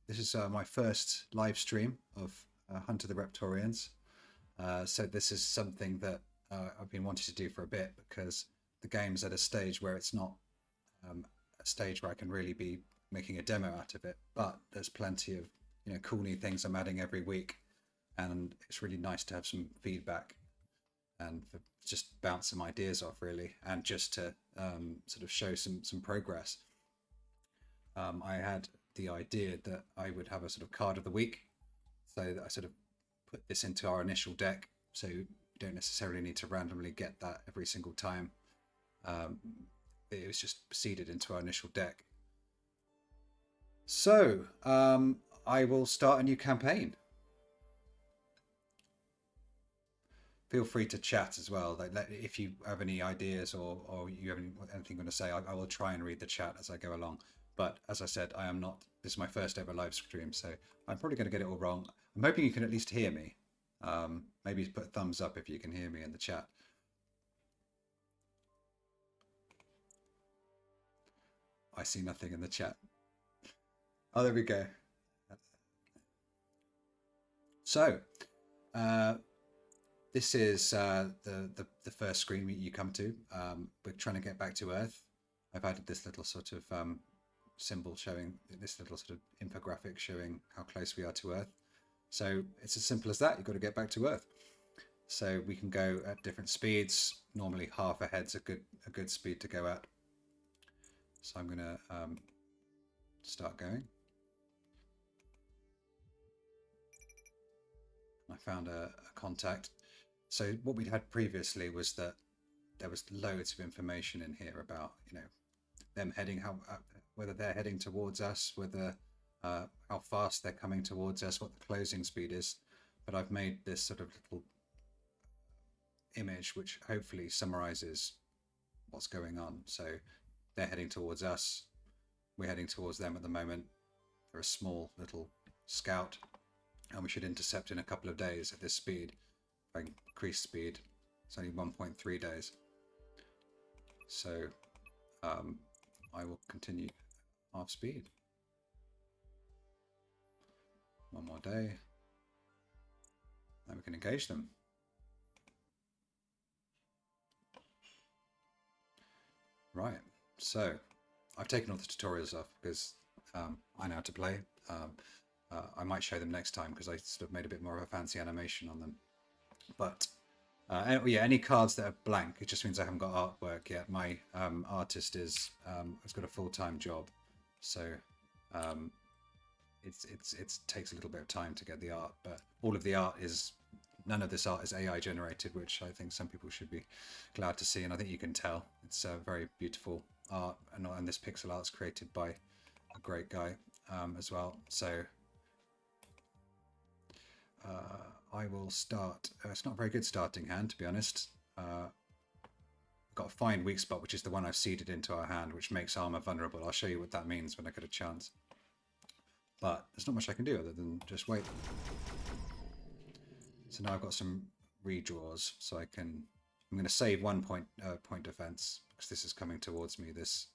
this is my first live stream of Hunt of the Reptorians. So this is something that I've been wanting to do for a bit because the game's at a stage where it's not a stage where I can really be making a demo out of it. But there's plenty of cool new things I'm adding every week, and it's really nice to have some feedback and for just bounce some ideas off really, and just to sort of show some progress. I had the idea that I would have a sort of card of the week, so that I sort of put this into our initial deck, so you don't necessarily need to randomly get that every single time. Um, it was just seeded into our initial deck. So I will start a new campaign. Feel free to chat as well. Like, if you have any ideas or you have anything you want to say, I will try and read the chat as I go along. But as I said, I am not. This is my first ever live stream, so I'm probably going to get it all wrong. I'm hoping you can at least hear me. Maybe put a thumbs up if you can hear me in the chat. I see nothing in the chat. Oh, there we go. So, this is the first screen you come to. We're trying to get back to Earth. I've added this little sort of symbol showing, this little sort of infographic showing how close we are to Earth. So it's as simple as that. You've got to get back to Earth. So we can go at different speeds. Normally half a head's a good speed to go at. So I'm going to start going. I found a contact. So what we'd had previously was that there was loads of information in here about them heading, whether they're heading towards us, whether how fast they're coming towards us, what the closing speed is. But I've made this sort of little image which hopefully summarizes what's going on. So they're heading towards us, we're heading towards them at the moment. They're a small little scout, and we should intercept in a couple of days at this speed. If I increase speed, it's only 1.3 days. So I will continue half speed. One more day. Then we can engage them. Right, so I've taken all the tutorials off because I know how to play. I might show them next time because I sort of made a bit more of a fancy animation on them. But yeah, any cards that are blank, it just means I haven't got artwork yet. My artist has got a full-time job, so it takes a little bit of time to get the art. But all of the art is, none of this art is AI generated, which I think some people should be glad to see, and I think you can tell it's a very beautiful art, and this pixel art's created by a great guy as well. So I will start. It's not a very good starting hand, to be honest. Got a find weak spot, which is the one I've seeded into our hand, which makes armor vulnerable. I'll show you what that means when I get a chance. But there's not much I can do other than just wait. So now I've got some redraws, so I'm going to save 1 point defense because this is coming towards me. This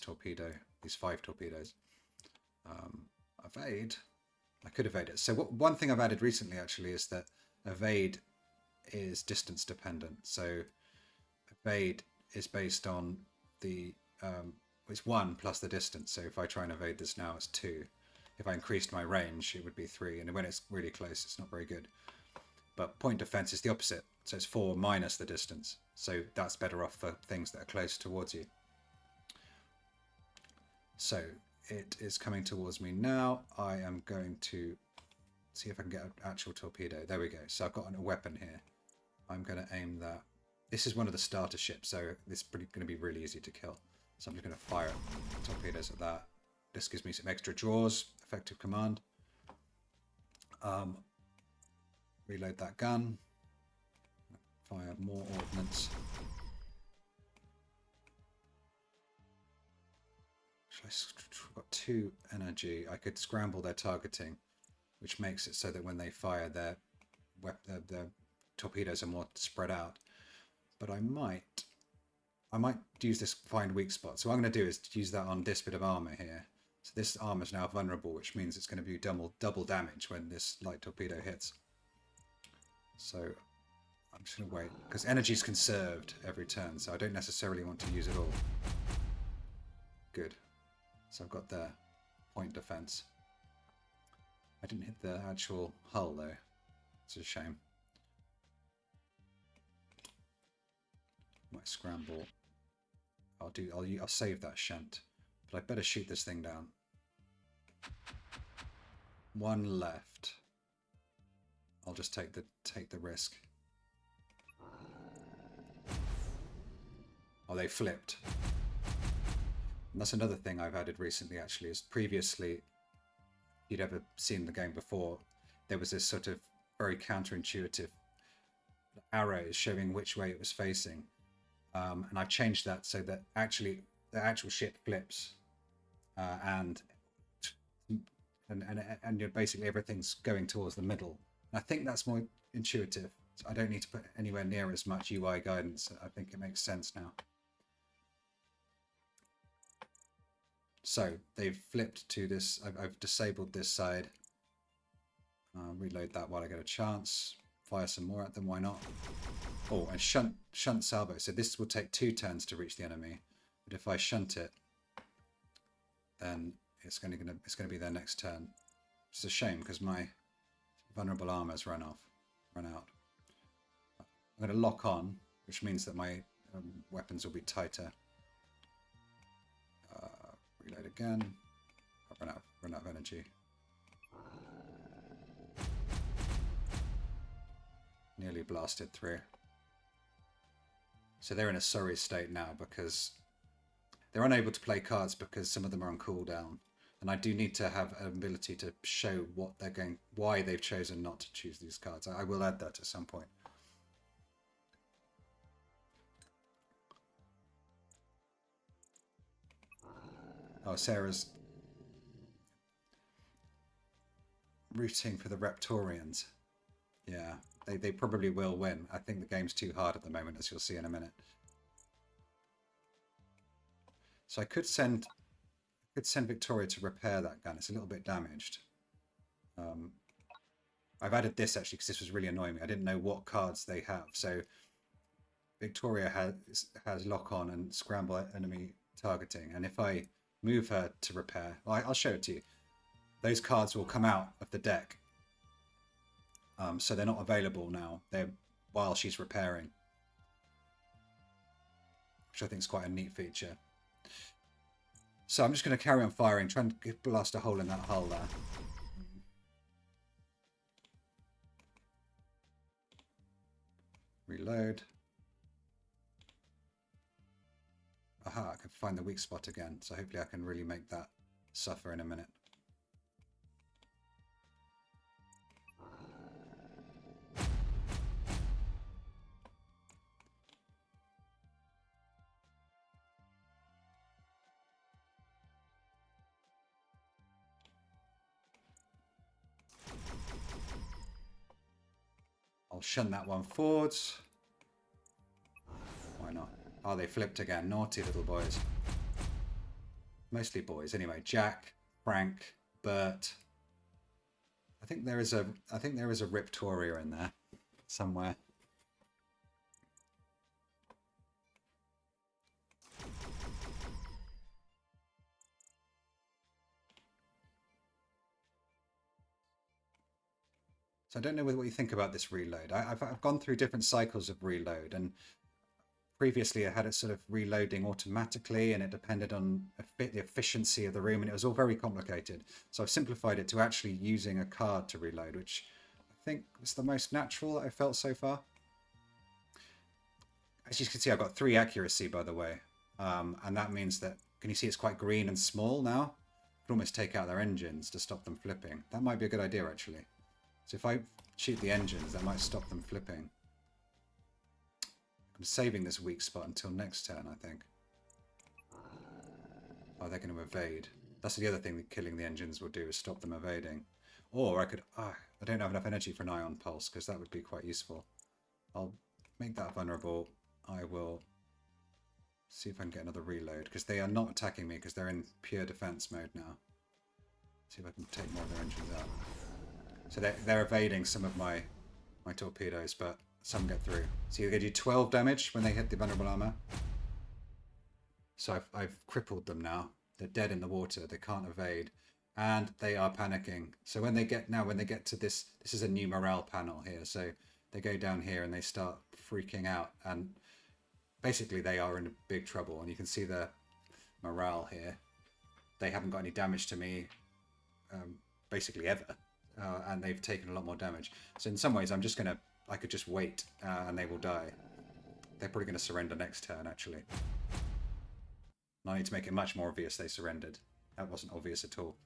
torpedo, these 5 torpedoes. Evade. I could evade it. So one thing I've added recently actually is that evade is distance dependent. So evade is based on the it's 1 plus the distance. So if I try and evade this now, it's 2. If I increased my range, it would be 3. And when it's really close, it's not very good. But point defense is the opposite. So it's 4 minus the distance. So that's better off for things that are close towards you. So it is coming towards me now. I am going to see if I can get an actual torpedo. There we go. So I've got a weapon here. I'm going to aim that. This is one of the starter ships, so this is going to be really easy to kill. So I'm just going to fire torpedoes at that. This gives me some extra draws, effective command. Reload that gun. Fire more ordnance. I've got 2 energy. I could scramble their targeting, which makes it so that when they fire, their torpedoes are more spread out. But I might use this find weak spot. So what I'm going to do is use that on this bit of armor here. So this armor is now vulnerable, which means it's going to be double damage when this light torpedo hits. So I'm just going to wait, because energy is conserved every turn, so I don't necessarily want to use it all. Good. So I've got the point defense. I didn't hit the actual hull though. It's a shame. Might scramble. I'll save that shunt, but I better shoot this thing down. One left. I'll just take the risk. Oh, they flipped. And that's another thing I've added recently, actually, is previously, if you'd ever seen the game before, there was this sort of very counterintuitive arrows showing which way it was facing. And I've changed that so that actually the actual ship flips, and basically everything's going towards the middle. And I think that's more intuitive. So I don't need to put anywhere near as much UI guidance. I think it makes sense now. So they've flipped to this. I've disabled this side. Reload that while I get a chance. Fire some more at them. Why not? Oh, and shunt salvo. So this will take 2 turns to reach the enemy. But if I shunt it, then it's going to be their next turn. It's a shame because my vulnerable armor's run out. I'm going to lock on, which means that my weapons will be tighter. Reload again. I've run out of energy. Nearly blasted through. So they're in a sorry state now because they're unable to play cards because some of them are on cooldown. And I do need to have an ability to show what they're going, why they've chosen not to choose these cards. I will add that at some point. Oh, Sarah's rooting for the Reptorians. Yeah, they probably will win. I think the game's too hard at the moment, as you'll see in a minute. So I could send Victoria to repair that gun. It's a little bit damaged. I've added this actually because this was really annoying me. I didn't know what cards they have. So Victoria has lock on and scramble enemy targeting, and if I move her to repair, well, I'll show it to you. Those cards will come out of the deck, so they're not available now. They're while she's repairing, which I think is quite a neat feature. So I'm just going to carry on firing, trying to blast a hole in that hull there. Reload. Aha, I can find the weak spot again, so hopefully I can really make that suffer in a minute. I'll shunt that one forwards. Why not? Oh, they flipped again. Naughty little boys. Mostly boys. Anyway, Jack, Frank, Bert. I think there is a Reptoria in there somewhere. So I don't know what you think about this reload. I've gone through different cycles of reload, and previously I had it sort of reloading automatically, and it depended on the efficiency of the room, and it was all very complicated. So I've simplified it to actually using a card to reload, which I think is the most natural that I've felt so far. As you can see, I've got 3 accuracy, by the way, and that means that, can you see it's quite green and small now? I could almost take out their engines to stop them flipping. That might be a good idea, actually. So if I shoot the engines, that might stop them flipping. I'm saving this weak spot until next turn, I think. Oh, they're going to evade. That's the other thing that killing the engines will do, is stop them evading. Or I could... I don't have enough energy for an ion pulse, because that would be quite useful. I'll make that vulnerable. I will see if I can get another reload, because they are not attacking me, because they're in pure defense mode now. See if I can take more of their engines out. So they're evading some of my torpedoes, but some get through. So they do 12 damage when they hit the vulnerable armor. So I've crippled them now. They're dead in the water. They can't evade. And they are panicking. So when they get to this is a new morale panel here. So they go down here and they start freaking out. And basically they are in big trouble. And you can see the morale here. They haven't got any damage to me, basically ever. And they've taken a lot more damage. So in some ways I could just wait and they will die. They're probably going to surrender next turn, actually. And I need to make it much more obvious they surrendered. That wasn't obvious at all.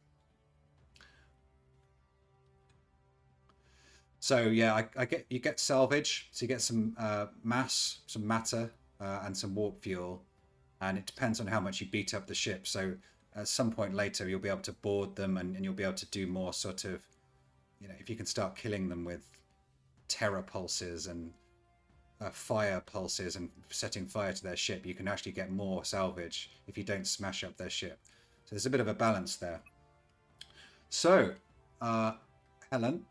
So yeah, you get salvage. So you get some mass, some matter, and some warp fuel. And it depends on how much you beat up the ship. So at some point later, you'll be able to board them and you'll be able to do more sort of, if you can start killing them with terror pulses and fire pulses and setting fire to their ship, you can actually get more salvage if you don't smash up their ship. So there's a bit of a balance there. So, Helen,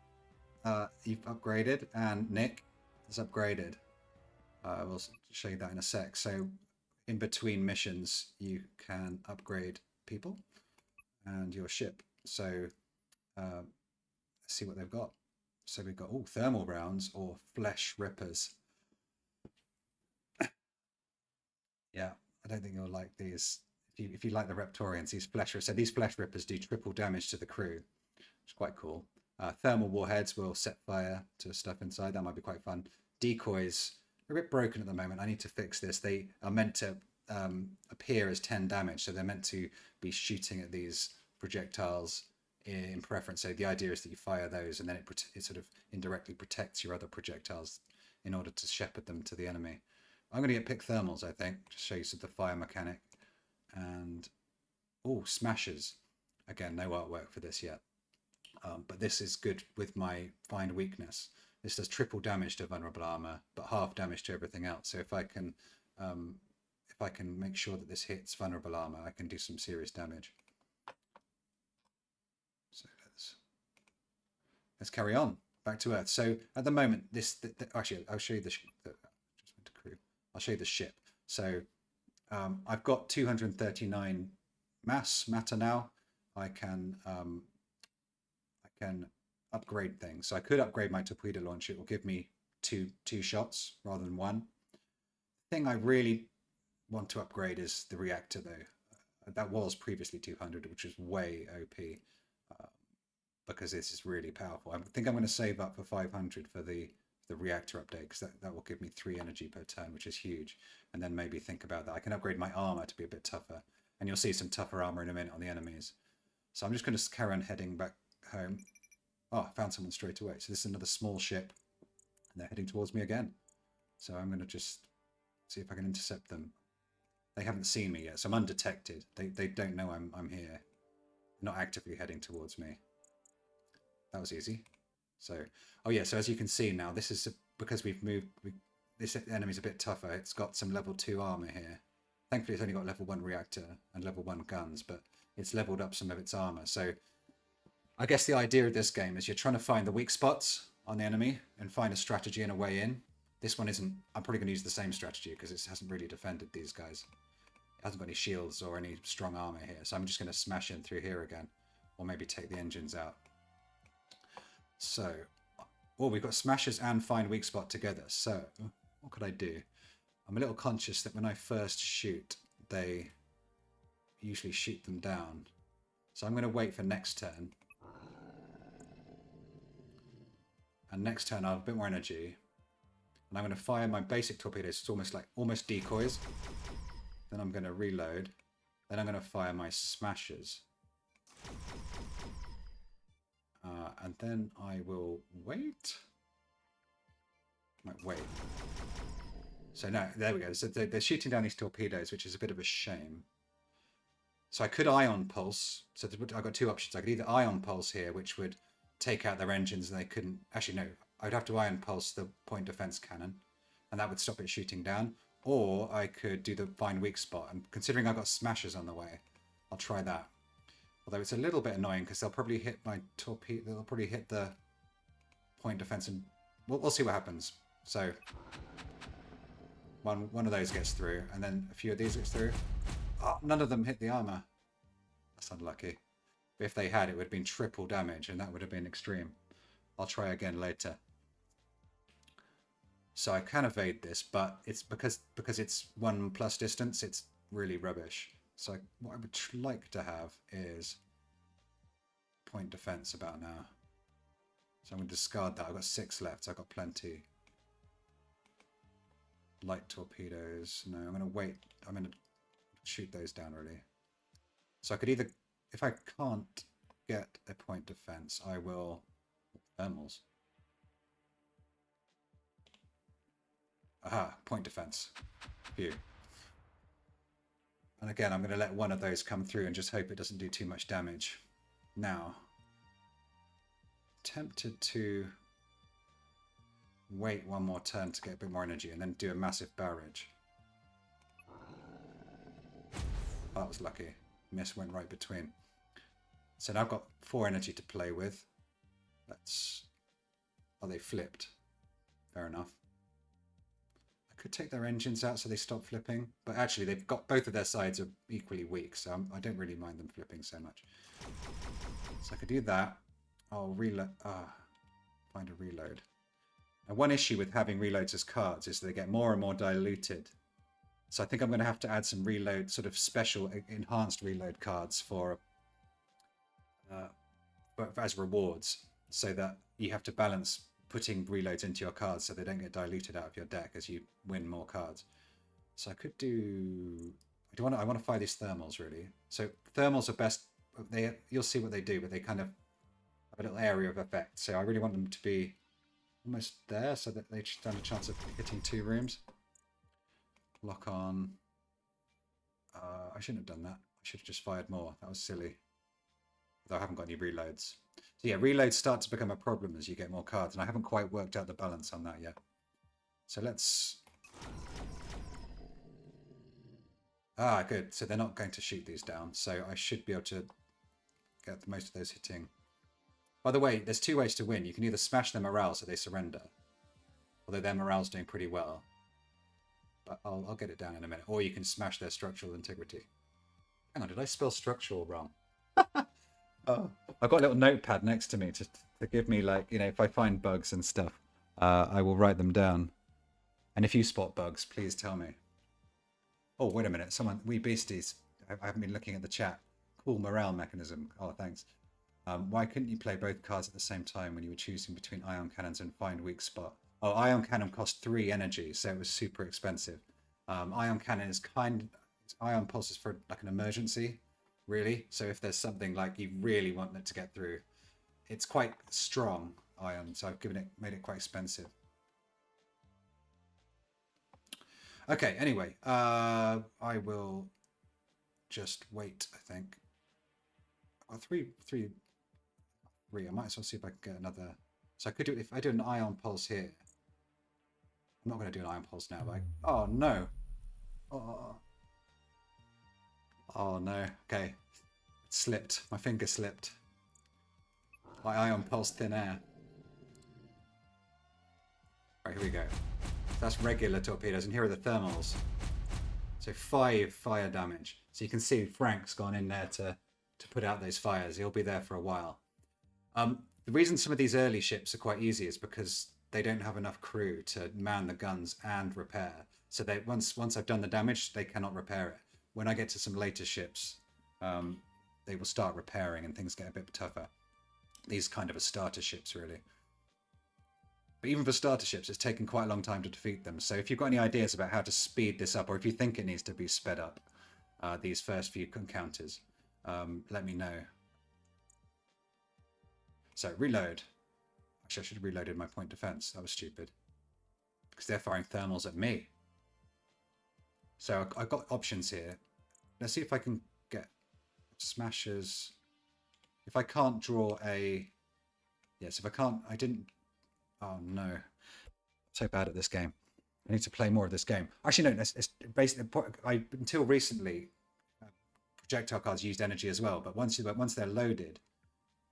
you've upgraded, and Nick has upgraded. We'll show you that in a sec. So in between missions, you can upgrade people and your ship. So let's see what they've got. So we've got thermal rounds or flesh rippers. Yeah, I don't think you'll like these. If you like the Reptorians, these flesh rippers do triple damage to the crew, which is quite cool. Thermal warheads will set fire to stuff inside. That might be quite fun. Decoys are a bit broken at the moment. I need to fix this. They are meant to appear as 10 damage, so they're meant to be shooting at these projectiles in preference. So the idea is that you fire those, and then it sort of indirectly protects your other projectiles in order to shepherd them to the enemy. I'm going to get pick thermals, I think, to show you some of the fire mechanic. And, smashers. Again, no artwork for this yet. But this is good with my find weakness. This does triple damage to vulnerable armor, but half damage to everything else. So if I can make sure that this hits vulnerable armor, I can do some serious damage. So let's carry on back to Earth. So at the moment, actually, I'll show you the crew. I'll show you the ship. So I've got 239 matter now. I can upgrade things. So I could upgrade my torpedo launcher. It will give me two shots rather than one. The thing I really want to upgrade is the reactor, though. That was previously 200, which is way OP, because this is really powerful. I think I'm going to save up for 500 for the reactor update, because that will give me 3 energy per turn, which is huge. And then maybe think about that. I can upgrade my armor to be a bit tougher, and you'll see some tougher armor in a minute on the enemies. So I'm just going to carry on heading back home. Oh, I found someone straight away. So this is another small ship, and they're heading towards me again. So I'm going to just see if I can intercept them. They haven't seen me yet, so I'm undetected. They don't know I'm here. They're not actively heading towards me. That was easy. So, so as you can see now, this is because we've moved. This enemy's a bit tougher. It's got some level 2 armor here. Thankfully, it's only got level 1 reactor and level 1 guns, but it's leveled up some of its armor. So I guess the idea of this game is you're trying to find the weak spots on the enemy and find a strategy and a way in. This one isn't. I'm probably going to use the same strategy because it hasn't really defended these guys. It hasn't got any shields or any strong armor here. So I'm just going to smash in through here again, or maybe take the engines out. So, we've got smashers and find weak spot together. So, what could I do? I'm a little conscious that when I first shoot, they usually shoot them down. So I'm going to wait for next turn. And next turn I'll have a bit more energy. And I'm going to fire my basic torpedoes. It's almost decoys. Then I'm going to reload. Then I'm going to fire my smashers. And then I will wait. Might wait. So now, there we go. So they're shooting down these torpedoes, which is a bit of a shame. So I could ion pulse. So I've got 2 options. I could either ion pulse here, which would take out their engines and they couldn't... Actually, no. I'd have to ion pulse the point defense cannon, and that would stop it shooting down. Or I could do the find weak spot. And considering I've got smashers on the way, I'll try that. Although it's a little bit annoying because they'll probably hit my torpedo. They'll probably hit the point defense, and we'll see what happens. So one of those gets through, and then a few of these gets through. Oh, none of them hit the armor. That's unlucky. If they had, it would have been triple damage, and that would have been extreme. I'll try again later. So I can evade this, but it's because it's 1+ distance, it's really rubbish. So what I would like to have is point defense about now. So I'm going to discard that. I've got 6 left, so I've got plenty. Light torpedoes. No, I'm going to wait. I'm going to shoot those down, really. So I could either, if I can't get a point defense, I will thermals. Aha, point defense. Phew. And again, I'm going to let one of those come through and just hope it doesn't do too much damage. Now, tempted to wait one more turn to get a bit more energy and then do a massive barrage. Oh, that was lucky. Miss went right between. So now I've got 4 energy to play with. Let's... Oh, they flipped. Fair enough. I could take their engines out so they stop flipping. But actually, they've got both of their sides are equally weak, so I don't really mind them flipping so much. So I could do that. I'll reload. Find a reload. Now, one issue with having reloads as cards is they get more and more diluted. So I think I'm going to have to add some reload, sort of special enhanced reload cards for as rewards, so that you have to balance putting reloads into your cards so they don't get diluted out of your deck as you win more cards. So I could do. I want to fire these thermals really. So thermals are best. You'll see what they do, but they kind of have a little area of effect. So I really want them to be almost there, so that they stand a chance of hitting 2 rooms. Lock on. I shouldn't have done that. I should have just fired more. That was silly. Although I haven't got any reloads. So yeah, reloads start to become a problem as you get more cards, and I haven't quite worked out the balance on that yet. So let's... Ah, good. So they're not going to shoot these down, so I should be able to get most of those hitting. By the way, there's 2 ways to win. You can either smash their morale so they surrender, although their morale's doing pretty well. But I'll get it down in a minute. Or you can smash their structural integrity. Hang on, did I spell structural wrong? Oh, I've got a little notepad next to me to give me, like, you know, if I find bugs and stuff, I will write them down. And if you spot bugs, please tell me. Oh, wait a minute. Someone, Wee Beasties, I haven't been looking at the chat. Cool morale mechanism. Oh, thanks. Why couldn't you play both cards at the same time when you were choosing between ion cannons and find weak spot? Oh, ion cannon cost 3 energy, so it was super expensive. Ion cannon is ion pulse is for like an emergency, really. So if there's something like you really want it to get through, it's quite strong ion, so I've made it quite expensive. Okay, anyway, I will just wait, I think. Oh, three. I might as well see if I can get another. So I could do, if I do an ion pulse here. I'm not going to do an ion pulse now, but oh no. Oh no. Okay. It slipped. My finger slipped. My ion pulse thin air. Right, here we go. That's regular torpedoes, and here are the thermals. So 5 fire damage. So you can see Frank's gone in there to put out those fires. He'll be there for a while. The reason some of these early ships are quite easy is because they don't have enough crew to man the guns and repair. So they once I've done the damage, they cannot repair it. When I get to some later ships, they will start repairing and things get a bit tougher. These kind of are starter ships, really. But even for starter ships, it's taken quite a long time to defeat them. So if you've got any ideas about how to speed this up, or if you think it needs to be sped up, these first few encounters, let me know. So reload. Actually, I should have reloaded my point defense. That was stupid. Because they're firing thermals at me. So I've got options here. Let's see if I can get smashers. If I can't draw a... Yes, if I can't... I didn't... Oh, no. I'm so bad at this game. I need to play more of this game. Actually, no. It's basically... until recently, projectile cards used energy as well, but once they're loaded,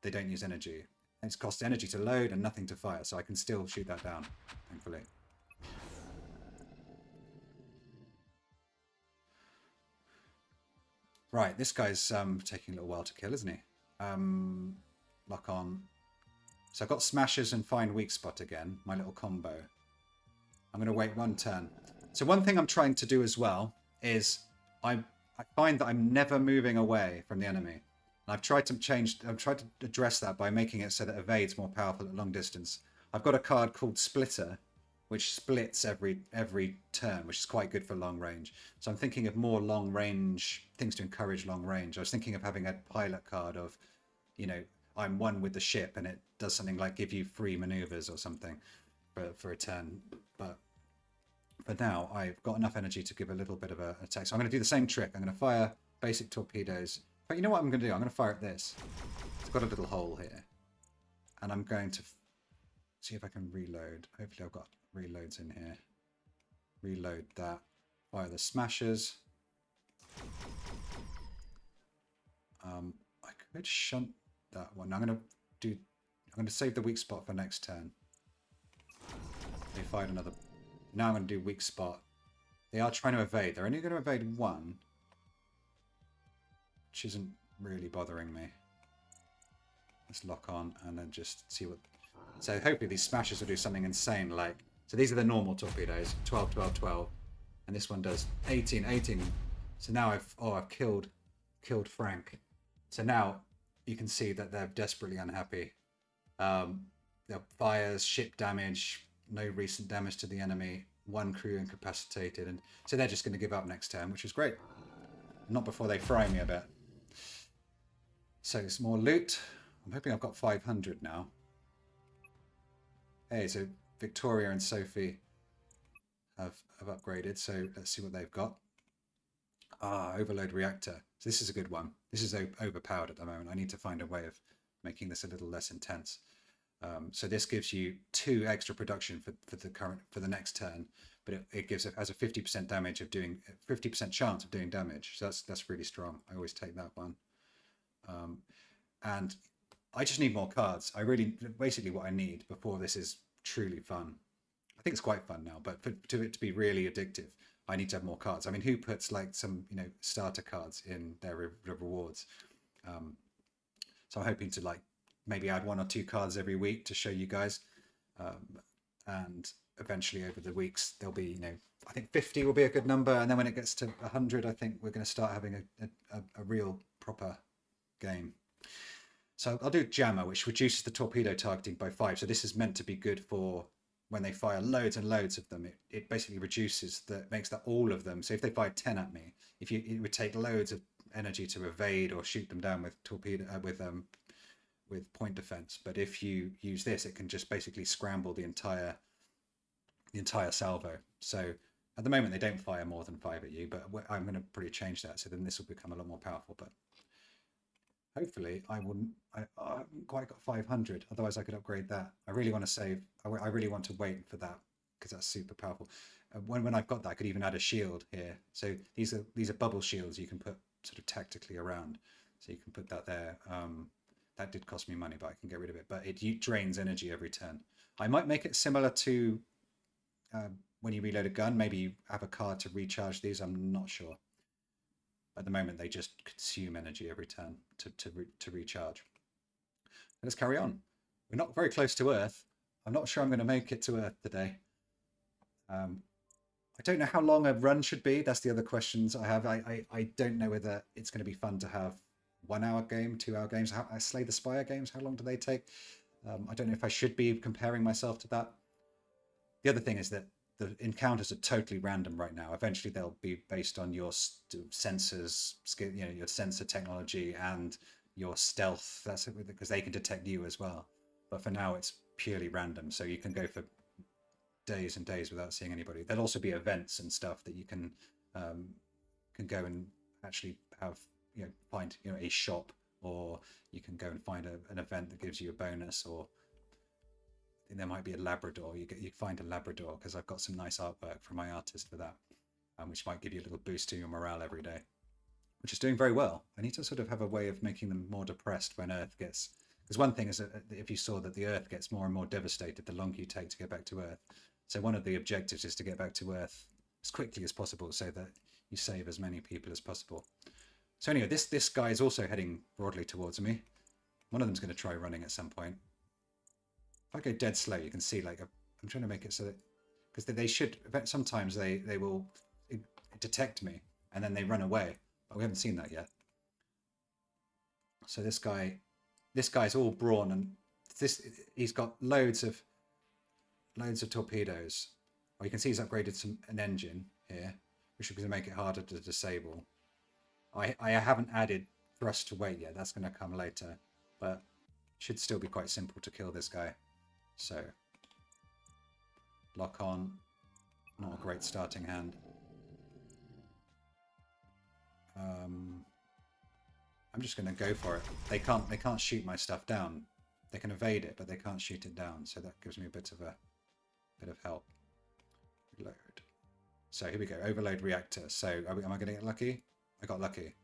they don't use energy. It costs energy to load and nothing to fire, so I can still shoot that down, thankfully. Right, this guy's taking a little while to kill, isn't he? Lock on. So I've got Smashers and Find Weak Spot again, my little combo. I'm going to wait one turn. So one thing I'm trying to do as well is I find that I'm never moving away from the enemy. And I've tried to address that by making it so that Evade's more powerful at long distance. I've got a card called Splitter, which splits every turn, which is quite good for long range. So I'm thinking of more long range things to encourage long range. I was thinking of having a pilot card of, you know, I'm one with the ship and it does something like give you free maneuvers or something for a turn. But for now, I've got enough energy to give a little bit of an attack. So I'm going to do the same trick. I'm going to fire basic torpedoes. But you know what I'm going to do? I'm going to fire at this. It's got a little hole here. And I'm going to see if I can reload. Hopefully I've got reloads in here. Reload that. Fire the Smashers. I could shunt that one. I'm going to save the weak spot for next turn. They fired another. Now I'm going to do weak spot. They are trying to evade. They're only going to evade one, which isn't really bothering me. Let's lock on and then just see what. So hopefully these Smashers will do something insane like. So these are the normal torpedoes, 12, 12, 12, and this one does 18, 18. So now I've killed Frank. So now you can see that they're desperately unhappy. Their fires, ship damage, no recent damage to the enemy, one crew incapacitated, and so they're just going to give up next turn, which is great. Not before they fry me a bit. So it's more loot. I'm hoping I've got 500 now. Hey, so Victoria and Sophie have upgraded, so let's see what they've got. Overload reactor. So this is a good one. This is overpowered at the moment. I need to find a way of making this a little less intense. So this gives you 2 extra production for the next turn, but it gives it as a 50% damage of doing 50% chance of doing damage. So that's really strong. I always take that one. And I just need more cards. Basically what I need before this is truly fun. I think it's quite fun now, but for it to be really addictive, I need to have more cards. I mean, who puts like some starter cards in their rewards? So I'm hoping to like maybe add 1 or 2 cards every week to show you guys, and eventually over the weeks there'll be I think 50 will be a good number, and then when it gets to 100, I think we're going to start having a real proper game. So I'll do Jammer, which reduces the torpedo targeting by 5. So this is meant to be good for when they fire loads and loads of them. It basically makes that all of them. So if they fire 10 at me, it would take loads of energy to evade or shoot them down with torpedo with point defense. But if you use this, it can just basically scramble the entire salvo. So at the moment they don't fire more than 5 at you, but I'm going to probably change that. So then this will become a lot more powerful. But hopefully I haven't quite got 500. Otherwise I could upgrade that. I really want to save. I really want to wait for that because that's super powerful. When I've got that, I could even add a shield here. So these are bubble shields you can put sort of tactically around. So you can put that there. That did cost me money, but I can get rid of it. But it drains energy every turn. I might make it similar to when you reload a gun. Maybe you have a card to recharge these. I'm not sure. At the moment, they just consume energy every turn to recharge. Let's carry on. We're not very close to Earth. I'm not sure I'm going to make it to Earth today. I don't know how long a run should be. That's the other questions I have. I don't know whether it's going to be fun to have 1 hour game, 2 hour games. Slay the Spire games, how long do they take? I don't know if I should be comparing myself to that. The other thing is that the encounters are totally random right now. Eventually they'll be based on your sensors, your sensor technology and your stealth. That's it, because they can detect you as well. But for now it's purely random, so you can go for days and days without seeing anybody. There'll also be events and stuff that you can go and actually have, find a shop, or you can go and find an event that gives you a bonus, or there might be a Labrador. You find a Labrador, because I've got some nice artwork from my artist for that, which might give you a little boost to your morale every day. which is doing very well. I need to sort of have a way of making them more depressed when Earth gets. Because one thing is that if you saw that the Earth gets more and more devastated the longer you take to get back to Earth. So one of the objectives is to get back to Earth as quickly as possible so that you save as many people as possible. So anyway, this guy is also heading broadly towards me. One of them's going to try running at some point. If I go dead slow, you can see like I'm trying to make it so that because they should sometimes they will detect me and then they run away, but we haven't seen that yet. So this guy's all brawn, and he's got loads of torpedoes. Well, you can see he's upgraded an engine here, which is going to make it harder to disable. I haven't added thrust to weight yet. That's going to come later, but should still be quite simple to kill this guy. So lock on. Not a great starting hand. I'm just going to go for it. They can't shoot my stuff down. They can evade it, but they can't shoot it down. So that gives me a bit of help. Reload. So here we go. Overload reactor. So am I going to get lucky? I got lucky,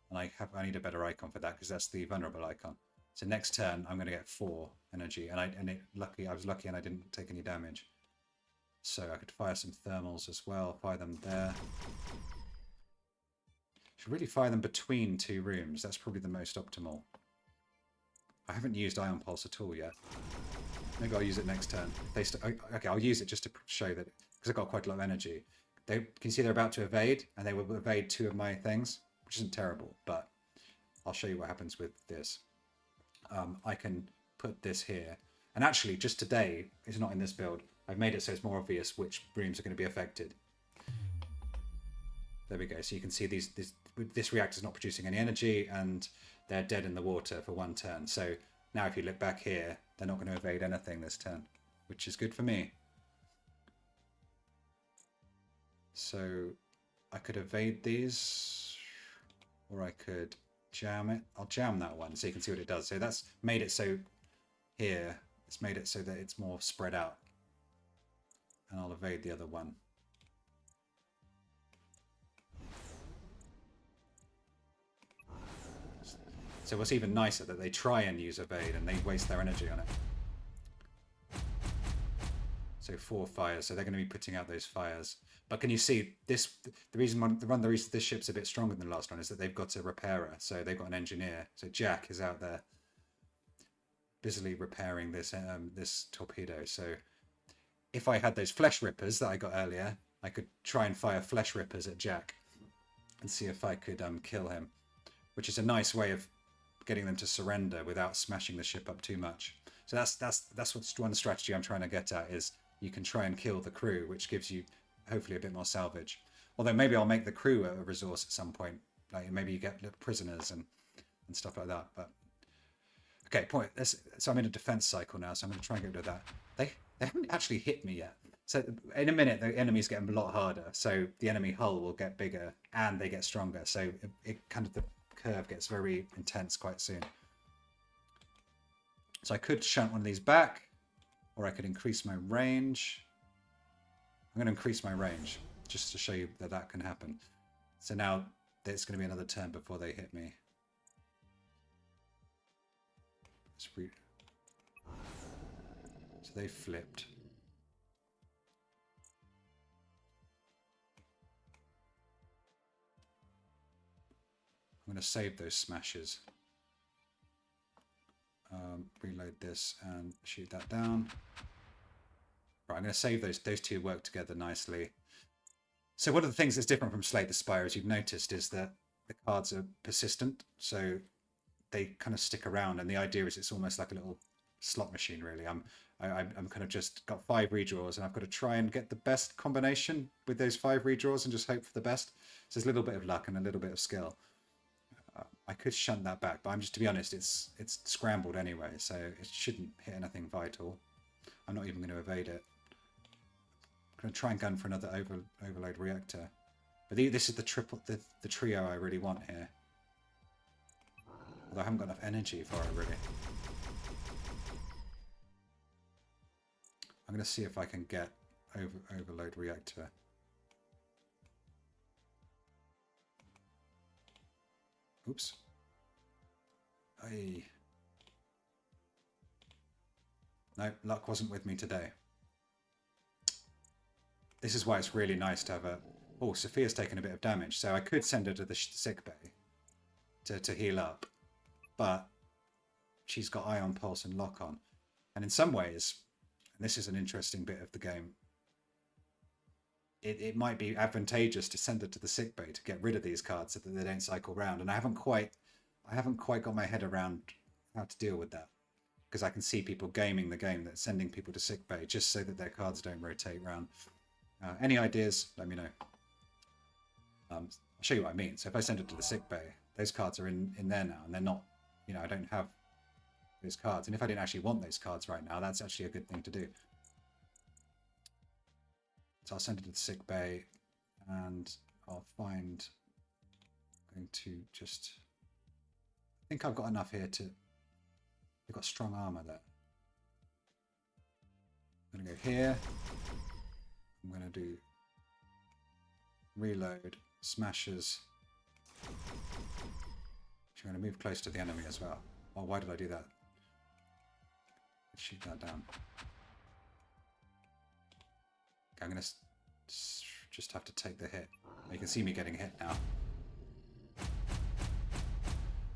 and I need a better icon for that because that's the vulnerable icon. So next turn I'm going to get 4 energy, and I was lucky and I didn't take any damage. So I could fire some thermals as well. Fire them there. Should really fire them between 2 rooms. That's probably the most optimal. I haven't used Ion Pulse at all yet. Maybe I'll use it next turn. Okay, I'll use it just to show that because I've got quite a lot of energy. Can you see they're about to evade, and they will evade 2 of my things, which isn't terrible, but I'll show you what happens with this. I can put this here, and actually just today, it's not in this build, I've made it so it's more obvious which rooms are going to be affected. There we go. So you can see this reactor's not producing any energy, and they're dead in the water for 1 turn. So now if you look back here, they're not going to evade anything this turn, which is good for me. So I could evade these, or I could jam it. I'll jam that one so you can see what it does. So that's made it so here, it's made it so that it's more spread out. And I'll evade the other one. So what's even nicer that they try and use evade and they waste their energy on it. So 4 fires, so they're going to be putting out those fires. But can you see this? The reason this ship's a bit stronger than the last one is that they've got a repairer, so they've got an engineer. So Jack is out there busily repairing this this torpedo. So if I had those flesh rippers that I got earlier, I could try and fire flesh rippers at Jack and see if I could kill him, which is a nice way of getting them to surrender without smashing the ship up too much. So that's what's one strategy I'm trying to get at, is you can try and kill the crew, which gives you hopefully a bit more salvage. Although maybe I'll make the crew a resource at some point. Like maybe you get prisoners and stuff like that. But okay, so I'm in a defense cycle now, so I'm going to try and get rid of that. They haven't actually hit me yet. So in a minute, the enemies get a lot harder. So the enemy hull will get bigger and they get stronger. So it kind of, the curve gets very intense quite soon. So I could shunt one of these back, or I could increase my range. I'm going to increase my range just to show you that that can happen. So now it's going to be another turn before they hit me. So they flipped. I'm going to save those smashes. Reload this and shoot that down. Right, I'm going to save those 2 work together nicely. So one of the things that's different from Slay the Spire, as you've noticed, is that the cards are persistent, so they kind of stick around, and the idea is it's almost like a little slot machine, really. I'm kind of just got 5 redraws, and I've got to try and get the best combination with those 5 redraws and just hope for the best. So there's a little bit of luck and a little bit of skill. I could shunt that back, but to be honest, it's scrambled anyway, so it shouldn't hit anything vital. I'm not even going to evade it. I'm going to try and gun for another overload reactor. But this is the trio I really want here. Although I haven't got enough energy for it, really. I'm going to see if I can get overload reactor. Oops. Hey. No, luck wasn't with me today. This is why it's really nice to have a... Oh, Sophia's taken a bit of damage, so I could send her to the sick bay to heal up. But she's got Ion Pulse and Lock on. And in some ways, and this is an interesting bit of the game, it might be advantageous to send her to the sick bay to get rid of these cards so that they don't cycle round. And I haven't quite got my head around how to deal with that. Because I can see people gaming the game, that's sending people to sick bay just so that their cards don't rotate around. Any ideas? Let me know. I'll show you what I mean. So if I send it to the sick bay, those cards are in there now, and they're not, you know, I don't have those cards. And if I didn't actually want those cards right now, that's actually a good thing to do. So I'll send it to the sick bay, and I'll find, I'm going to just, I think I've got enough here to, they've got strong armor there. I'm going to go here. I'm going to do reload, smashes. I'm going to move close to the enemy as well. Oh, why did I do that? Let's shoot that down. Okay, I'm going to just have to take the hit. You can see me getting hit now.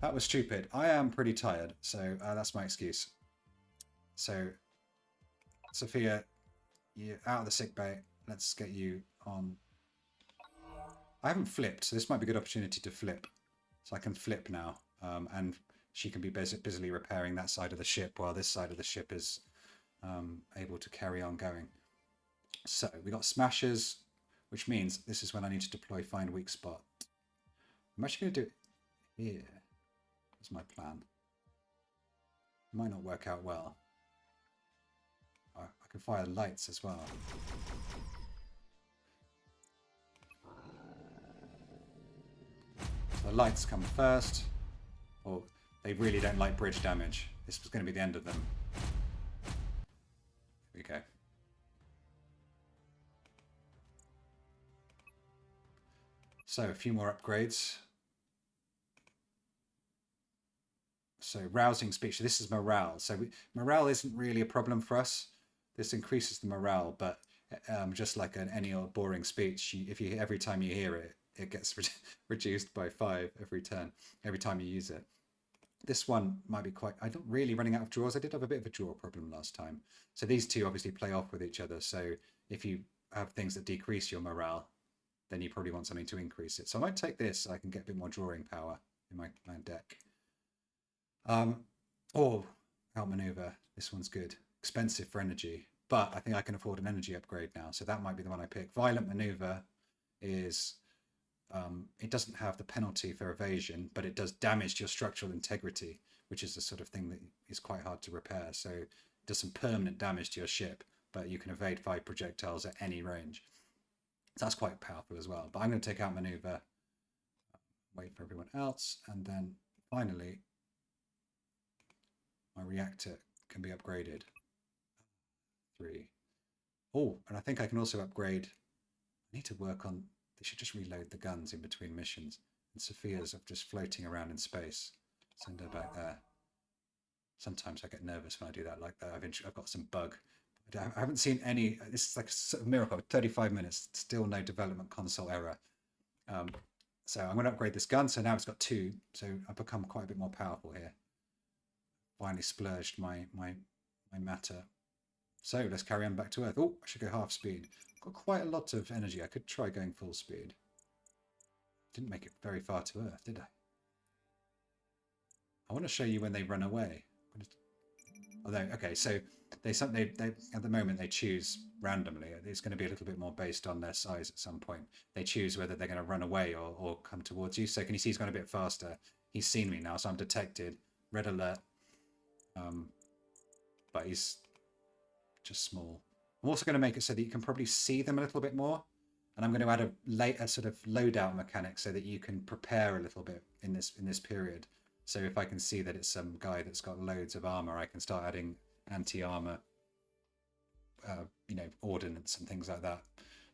That was stupid. I am pretty tired, so that's my excuse. So, Sophia, you're out of the sick bay. Let's get you on. I haven't flipped, so this might be a good opportunity to flip. So I can flip now, and she can be busily repairing that side of the ship while this side of the ship is able to carry on going. So we got smashes, which means this is when I need to deploy find weak spot. I'm actually going to do it here. That's my plan. It might not work out well. I can fire lights as well. So the lights come first. Oh, they really don't like bridge damage. This was going to be the end of them. Here we go. So a few more upgrades. So rousing speech. So this is morale. So morale isn't really a problem for us. This increases the morale, but just like any old boring speech, every time you hear it, it gets reduced by 5 every turn, every time you use it. This one might be quite... I'm not really running out of draws. I did have a bit of a draw problem last time. So these two obviously play off with each other. So if you have things that decrease your morale, then you probably want something to increase it. So I might take this so I can get a bit more drawing power in my deck. Or outmaneuver. This one's good. Expensive for energy, but I think I can afford an energy upgrade now. So that might be the one I pick. Violent maneuver is... it doesn't have the penalty for evasion, but it does damage to your structural integrity, which is the sort of thing that is quite hard to repair. So it does some permanent damage to your ship, but you can evade 5 projectiles at any range. So that's quite powerful as well. But I'm going to take out maneuver, wait for everyone else, and then finally my reactor can be upgraded. 3. Oh, and I think I can also upgrade. I need to work on... They should just reload the guns in between missions. And Sophia's just floating around in space. Send her back there. Sometimes I get nervous when I do that like that. I've got some bug. I haven't seen any... This is like a sort of miracle. 35 minutes, still no development console error. So I'm going to upgrade this gun. So now it's got 2. So I've become quite a bit more powerful here. Finally splurged my matter. So let's carry on back to Earth. Oh, I should go half speed. Got quite a lot of energy. I could try going full speed. Didn't make it very far to Earth, did I? I want to show you when they run away. Although, okay, so they at the moment they choose randomly. It's going to be a little bit more based on their size at some point. They choose whether they're going to run away or come towards you. So can you see he's gone a bit faster? He's seen me now, so I'm detected. Red alert. But he's just small. I'm also going to make it so that you can probably see them a little bit more. And I'm going to add a sort of loadout mechanic so that you can prepare a little bit in this period. So if I can see that it's some guy that's got loads of armor, I can start adding anti-armor, ordnance and things like that.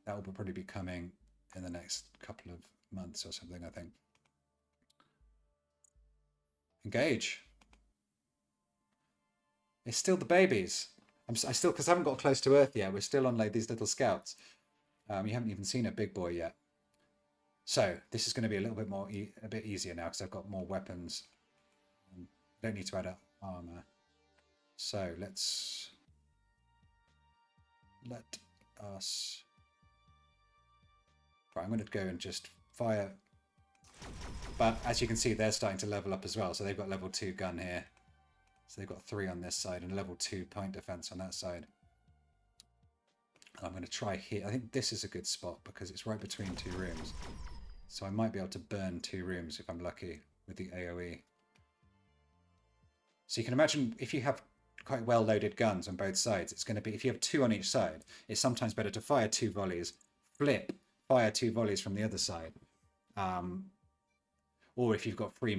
That will probably be coming in the next couple of months or something, I think. Engage. It's still the babies. I still, because I haven't got close to Earth yet. We're still on like these little scouts. You haven't even seen a big boy yet. So this is going to be a little bit more, a bit easier now because I've got more weapons. I don't need to add up armor. So let's let us. Right, I'm going to go and just fire. But as you can see, they're starting to level up as well. So they've got level 2 gun here. So they've got 3 on this side and level 2 point defense on that side. And I'm going to try here. I think this is a good spot because it's right between 2 rooms. So I might be able to burn 2 rooms if I'm lucky with the AoE. So you can imagine if you have quite well loaded guns on both sides, it's going to be, if you have 2 on each side, it's sometimes better to fire 2 volleys, flip, fire 2 volleys from the other side. Or if you've got free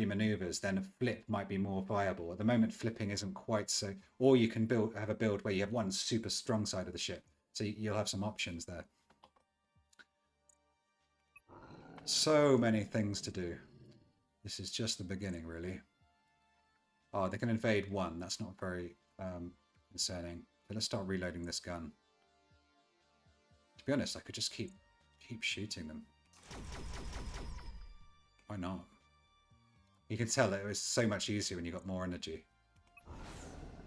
maneuvers, then a flip might be more viable. At the moment, flipping isn't quite so. Or you can have a build where you have one super strong side of the ship, so you'll have some options there. So many things to do. This is just the beginning, really. Oh, they can invade 1. That's not very concerning. But let's start reloading this gun. To be honest, I could just keep shooting them. Why not? You can tell that it was so much easier when you got more energy.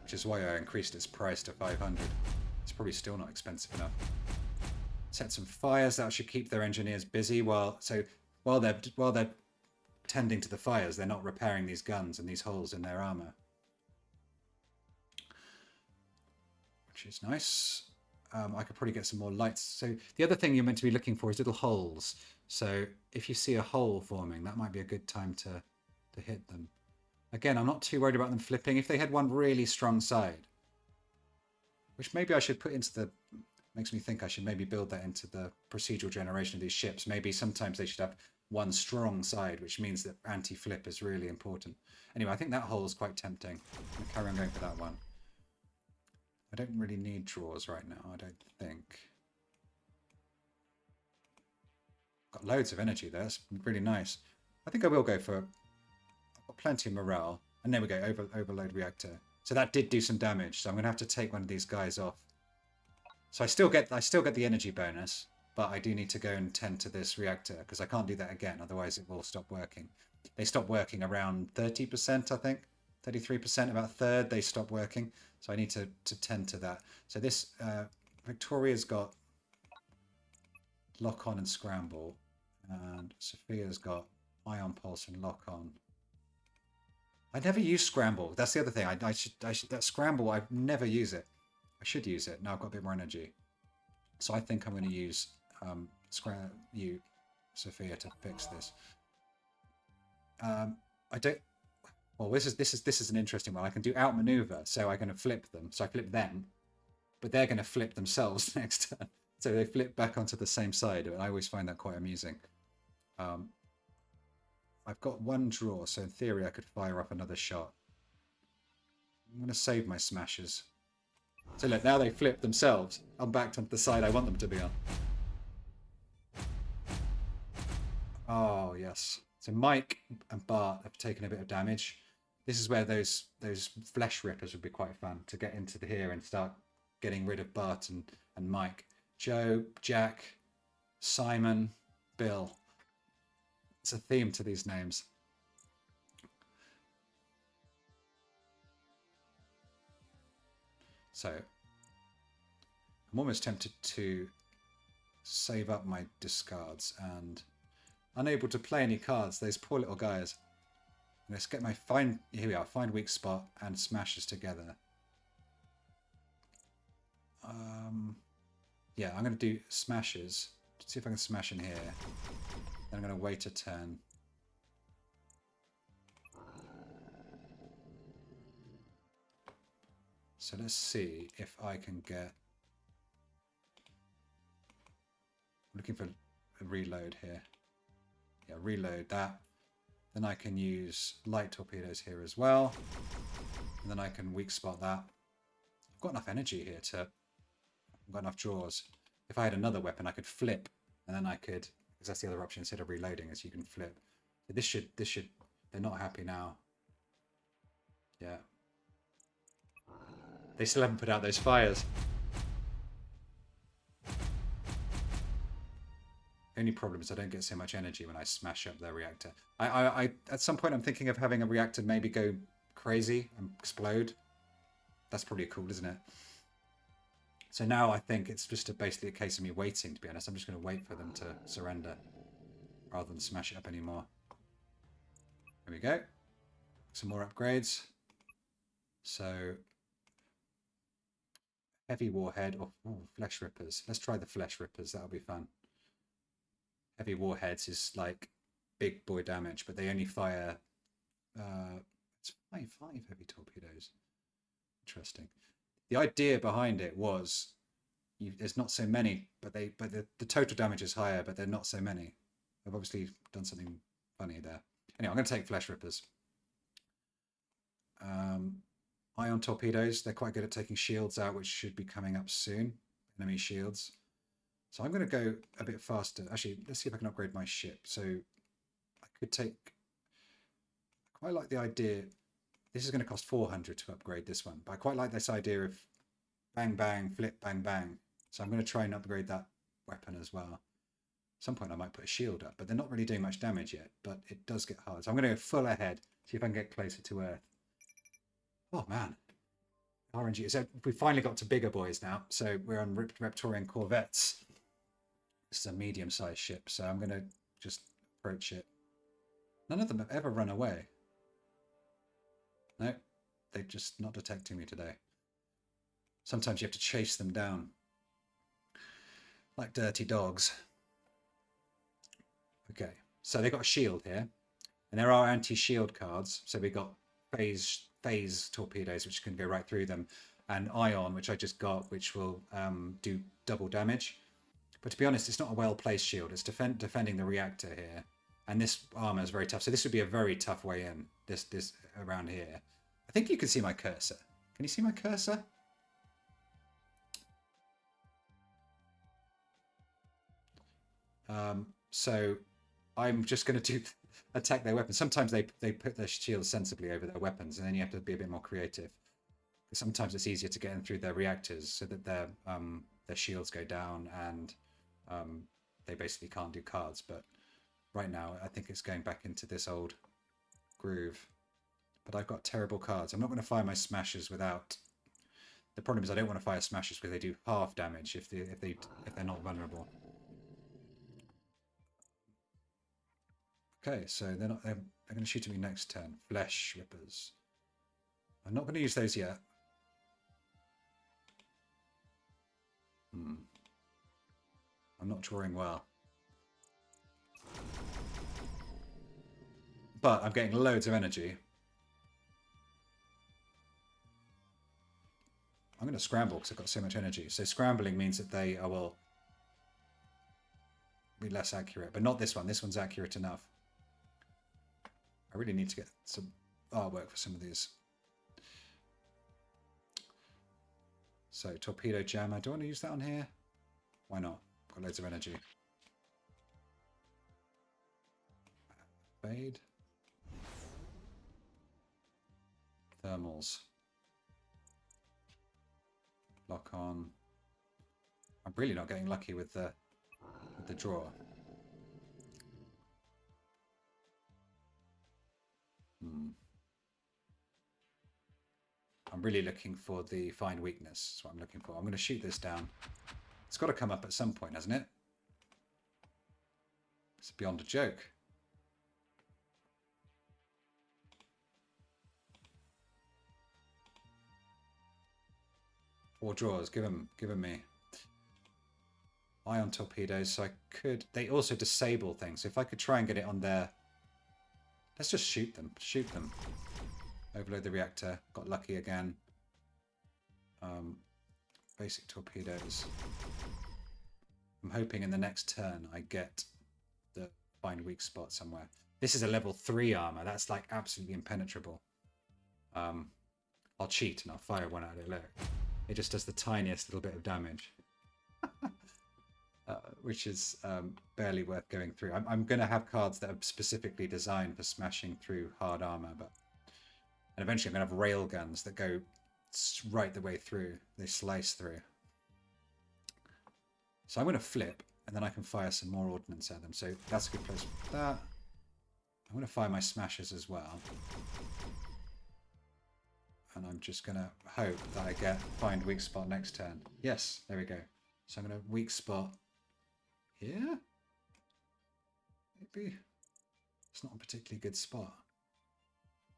Which is why I increased its price to 500. It's probably still not expensive enough. Set some fires. That should keep their engineers busy while they're tending to the fires, they're not repairing these guns and these holes in their armor. Which is nice. I could probably get some more lights. So the other thing you're meant to be looking for is little holes. So if you see a hole forming, that might be a good time to hit them. Again, I'm not too worried about them flipping. If they had one really strong side, which maybe I should put into the, makes me think I should maybe build that into the procedural generation of these ships. Maybe sometimes they should have one strong side, which means that anti-flip is really important. Anyway, I think that hole is quite tempting. I'm going to carry on going for that one. I don't really need draws right now, I don't think. Got loads of energy there, that's really nice. I think I will go for, I've got plenty of morale. And there we go, overload reactor. So that did do some damage, so I'm going to have to take one of these guys off. So I still get the energy bonus, but I do need to go and tend to this reactor because I can't do that again, otherwise it will stop working. They stop working around 30%, I think. 33%, about a third, they stop working. So I need to tend to that. So this, Victoria's got lock on and scramble, and Sophia's got ion pulse and lock on. I never use scramble. That's the other thing. I should that scramble, I never use it. I should use it. Now I've got a bit more energy. So I think I'm going to use Sophia, to fix this. I don't. Well, this is an interesting one. I can do outmaneuver, so I'm going to flip them. So I flip them, but they're going to flip themselves next turn. So they flip back onto the same side. And I always find that quite amusing. I've got one draw, so in theory I could fire up another shot. I'm going to save my smashes. So look, now they flip themselves. I'm back onto the side I want them to be on. Oh, yes. So Mike and Bart have taken a bit of damage. This is where those flesh rippers would be quite fun to get into here and start getting rid of Bart and Mike. Joe, Jack, Simon, Bill. It's a theme to these names. So I'm almost tempted to save up my discards and unable to play any cards. Those poor little guys. Let's get my here we are, find weak spot and smashes together. Yeah, I'm going to do smashes. Let's see if I can smash in here. Then I'm going to wait a turn. So let's see if I can get... I'm looking for a reload here. Yeah, reload that. Then I can use light torpedoes here as well. And then I can weak spot that. I've got enough energy here to... I've got enough draws. If I had another weapon, I could flip. And then I could... Because that's the other option instead of reloading, is you can flip. So this should... They're not happy now. Yeah. They still haven't put out those fires. The only problem is I don't get so much energy when I smash up their reactor. I at some point I'm thinking of having a reactor maybe go crazy and explode. That's probably cool, isn't it? So now I think it's just basically a case of me waiting, to be honest. I'm just going to wait for them to surrender rather than smash it up anymore. There we go. Some more upgrades. So, heavy warhead or flesh rippers. Let's try the flesh rippers. That'll be fun. Heavy warheads is like big boy damage, but they only fire. It's 5 heavy torpedoes. Interesting. The idea behind it was there's not so many, but the total damage is higher, but they're not so many. I've obviously done something funny there. Anyway, I'm going to take flesh rippers. Ion torpedoes, they're quite good at taking shields out, which should be coming up soon. Enemy shields. So I'm going to go a bit faster. Actually, let's see if I can upgrade my ship. So I could take... I quite like the idea... This is going to cost 400 to upgrade this one, but I quite like this idea of bang, bang, flip, bang, bang. So I'm going to try and upgrade that weapon as well. At some point I might put a shield up, but they're not really doing much damage yet, but it does get hard. So I'm going to go full ahead, see if I can get closer to Earth. Oh man, RNG. So we finally got to bigger boys now. So we're on Reptorian corvettes. This is a medium-sized ship, so I'm going to just approach it. None of them have ever run away. No, they're just not detecting me today. Sometimes you have to chase them down. Like dirty dogs. Okay, so they've got a shield here. And there are anti-shield cards. So we've got phase torpedoes, which can go right through them. And ion, which I just got, which will do double damage. But to be honest, it's not a well-placed shield. It's defending the reactor here. And this armor is very tough. So this would be a very tough way in, this around here. I think you can see my cursor. Can you see my cursor? So I'm just going to attack their weapons. Sometimes they put their shields sensibly over their weapons, and then you have to be a bit more creative. Sometimes it's easier to get in through their reactors so that their shields go down and they basically can't do cards. But right now, I think it's going back into this old groove. But I've got terrible cards. I'm not going to fire my smashers without. The problem is I don't want to fire smashers because they do half damage if they're not vulnerable. Okay, so they're going to shoot at me next turn. Flesh rippers. I'm not going to use those yet. I'm not drawing well. But I'm getting loads of energy. I'm going to scramble because I've got so much energy. So scrambling means that they will be less accurate. But not this one. This one's accurate enough. I really need to get some artwork for some of these. So torpedo jammer. Do I want to use that on here? Why not? Got loads of energy. Fade. Thermals. Lock on. I'm really not getting lucky with the draw. I'm really looking for the find weakness. That's what I'm looking for. I'm going to shoot this down. It's got to come up at some point, hasn't it? It's beyond a joke. Four draws. Give them me. Ion torpedoes. So I could. They also disable things. So if I could try and get it on there. Let's just shoot them. Shoot them. Overload the reactor. Got lucky again. Basic torpedoes. I'm hoping in the next turn I get the find weak spot somewhere. This is a level 3 armor. That's like absolutely impenetrable. I'll cheat and I'll fire one at it. Look, it just does the tiniest little bit of damage, which is barely worth going through. I'm going to have cards that are specifically designed for smashing through hard armor, but And eventually I'm going to have rail guns that go right the way through. They slice through. So I'm going to flip, and then I can fire some more ordnance at them. So that's a good place for that. I'm going to fire my smashers as well. And I'm just going to hope that I find weak spot next turn. Yes, there we go. So I'm going to weak spot here. Maybe. It's not a particularly good spot.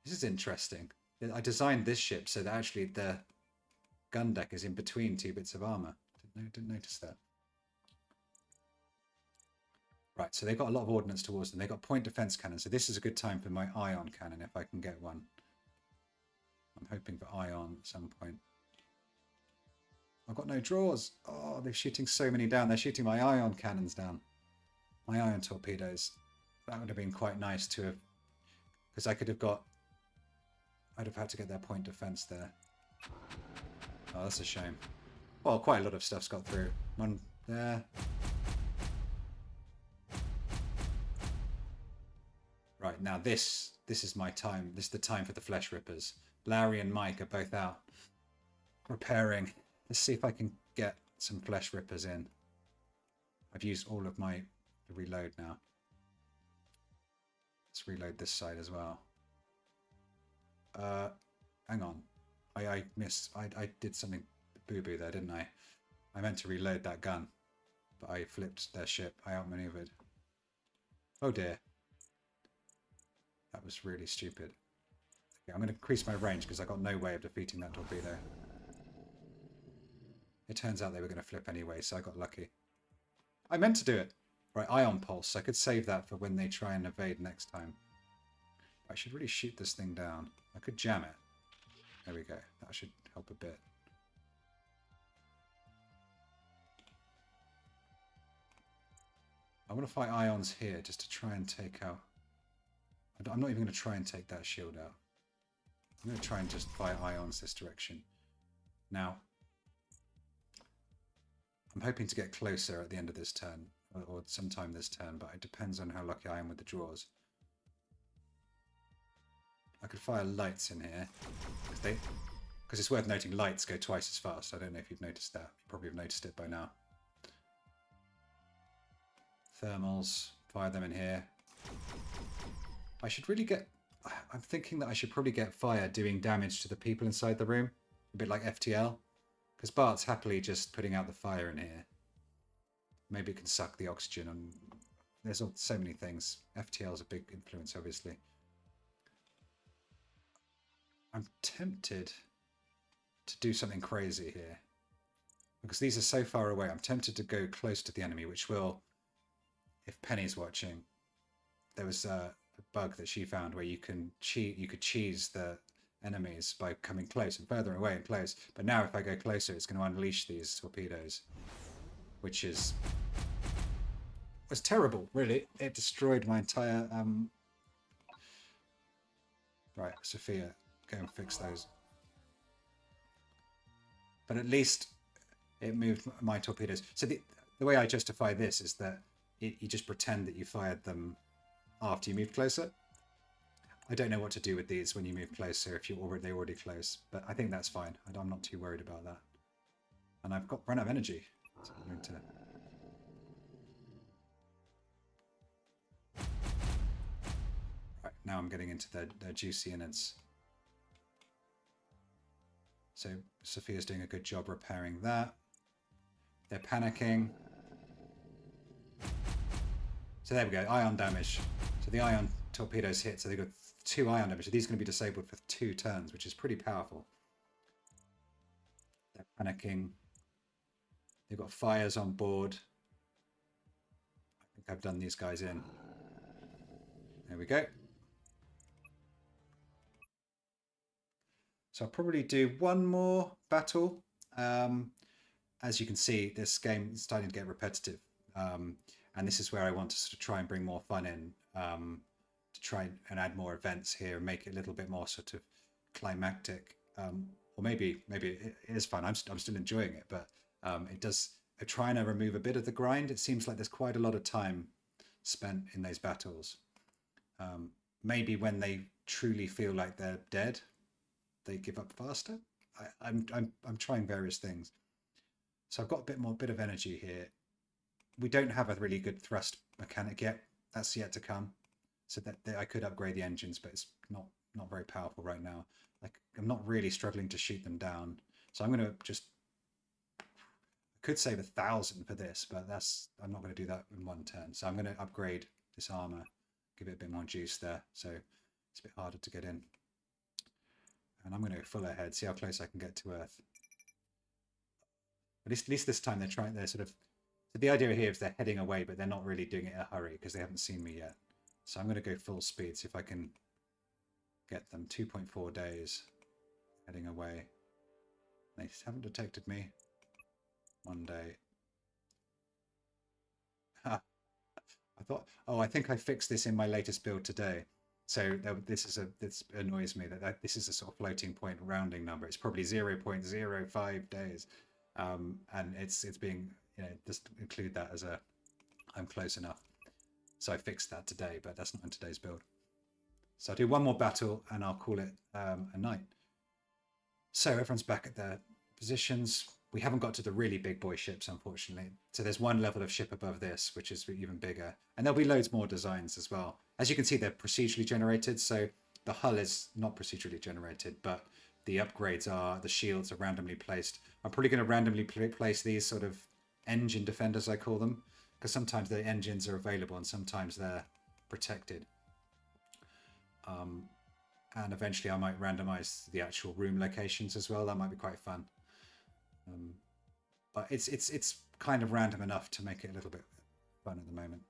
This is interesting. I designed this ship so that actually the gun deck is in between 2 bits of armor. Didn't notice that. Right, so they've got a lot of ordnance towards them. They've got point defense cannons, so this is a good time for my ion cannon if I can get one. I'm hoping for ion at some point. I've got no draws. Oh, they're shooting so many down. They're shooting my ion cannons down. My ion torpedoes. That would have been quite nice to have... Because I could have got... I'd have had to get their point defense there. Oh, that's a shame. Well, quite a lot of stuff's got through. One there. Right, now this is my time. This is the time for the flesh rippers. Larry and Mike are both out repairing. Let's see if I can get some flesh rippers in. I've used all of my reload now. Let's reload this side as well. Hang on. I missed. I did something boo-boo there, didn't I? I meant to reload that gun, but I flipped their ship. I outmaneuvered. Oh dear. That was really stupid. Okay, I'm going to increase my range because I got no way of defeating that torpedo. It turns out they were going to flip anyway, so I got lucky. I meant to do it. Right, ion pulse. I could save that for when they try and evade next time. I should really shoot this thing down. I could jam it. There we go. That should help a bit. I want to fight ions here just to try and take out... I'm not even going to try and take that shield out. I'm going to try and just fire ions this direction. Now, I'm hoping to get closer at the end of this turn, or sometime this turn, but it depends on how lucky I am with the draws. I could fire lights in here, because it's worth noting lights go twice as fast. I don't know if you've noticed that. You probably have noticed it by now. Thermals, fire them in here. I should really get... I'm thinking that I should probably get fire doing damage to the people inside the room. A bit like FTL. Because Bart's happily just putting out the fire in here. Maybe it can suck the oxygen. And there's so many things. FTL's a big influence, obviously. I'm tempted to do something crazy here. Because these are so far away. I'm tempted to go close to the enemy, which will... If Penny's watching, there was a bug that she found where you could cheese the enemies by coming close and further away and close. But now if I go closer, it's going to unleash these torpedoes, which was terrible, really. It destroyed my entire... Right, Sophia, go and fix those. But at least it moved my torpedoes. So the way I justify this is that you just pretend that you fired them after you moved closer. I don't know what to do with these when you move closer if they're already close, but I think that's fine. I'm not too worried about that. And I've run out of energy. So I'm going to... Right, now I'm getting into their juicy innards. So Sophia's doing a good job repairing that. They're panicking. So there we go, ion damage. So the ion torpedoes hit, so they've got 2 ion damage. So these are going to be disabled for 2 turns, which is pretty powerful. They're panicking. They've got fires on board. I think I've done these guys in. There we go. So I'll probably do one more battle. As you can see, this game is starting to get repetitive. And this is where I want to sort of try and bring more fun in, to try and add more events here and make it a little bit more sort of climactic. Or maybe it is fun. I'm still enjoying it, but it does. I'm trying to remove a bit of the grind. It seems like there's quite a lot of time spent in those battles. Maybe when they truly feel like they're dead, they give up faster. I'm trying various things. So I've got a bit of energy here. We don't have a really good thrust mechanic yet. That's yet to come. So that I could upgrade the engines, but it's not very powerful right now. Like, I'm not really struggling to shoot them down. So I'm going to just, I could save 1,000 for this, but I'm not going to do that in one turn. So I'm going to upgrade this armor, give it a bit more juice there. So it's a bit harder to get in. And I'm going to go full ahead, see how close I can get to Earth. At least this time they're sort of, so the idea here is they're heading away, but they're not really doing it in a hurry because they haven't seen me yet. So I'm going to go full speed, see if I can get them. 2.4 days heading away. They haven't detected me. 1 day. I thought, oh, I think I fixed this in my latest build today. So this annoys me that this is a sort of floating point rounding number. It's probably 0.05 days, and it's being, you know, just include that as a, I'm close enough. So I fixed that today, but that's not in today's build. So I'll do one more battle and I'll call it a night. So everyone's back at their positions. We haven't got to the really big boy ships, unfortunately. So there's one level of ship above this, which is even bigger. And there'll be loads more designs as well. As you can see, they're procedurally generated. So the hull is not procedurally generated, but the upgrades are, the shields are randomly placed. I'm probably going to randomly place these sort of engine defenders, I call them, because sometimes the engines are available and sometimes they're protected. And eventually I might randomize the actual room locations as well. That might be quite fun. But it's kind of random enough to make it a little bit fun at the moment.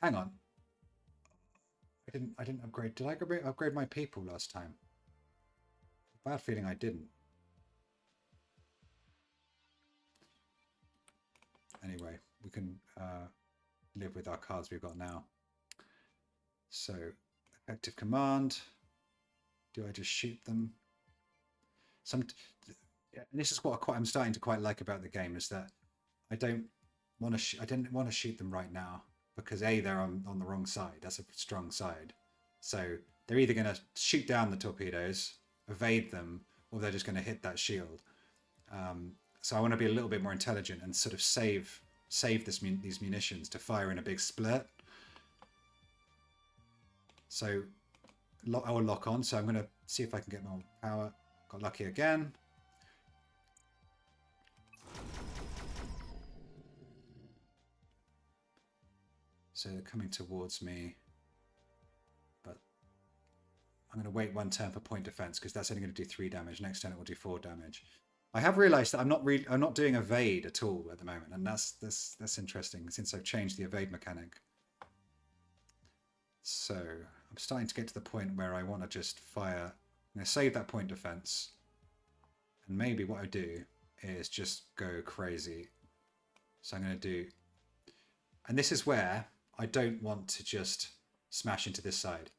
Hang on. I didn't upgrade. Did I upgrade my people last time? Bad feeling I didn't. Anyway, we can live with our cards we've got now. So, effective command. Do I just shoot them? And this is what I'm starting to quite like about the game, is that I didn't want to shoot them right now because A, they're on the wrong side. That's a strong side. So they're either going to shoot down the torpedoes, evade them, or they're just going to hit that shield. So I want to be a little bit more intelligent and sort of save these munitions to fire in a big splurt. So I will lock on. So I'm going to see if I can get more power. Got lucky again. So they're coming towards me, but I'm going to wait one turn for point defense because that's only going to do 3 damage. Next turn it will do 4 damage. I have realized that I'm not doing evade at all at the moment, and that's interesting since I've changed the evade mechanic. So I'm starting to get to the point where I want to just fire. I'm going to save that point defense, and maybe what I do is just go crazy. So I'm going to do, and this is where I don't want to just smash into this side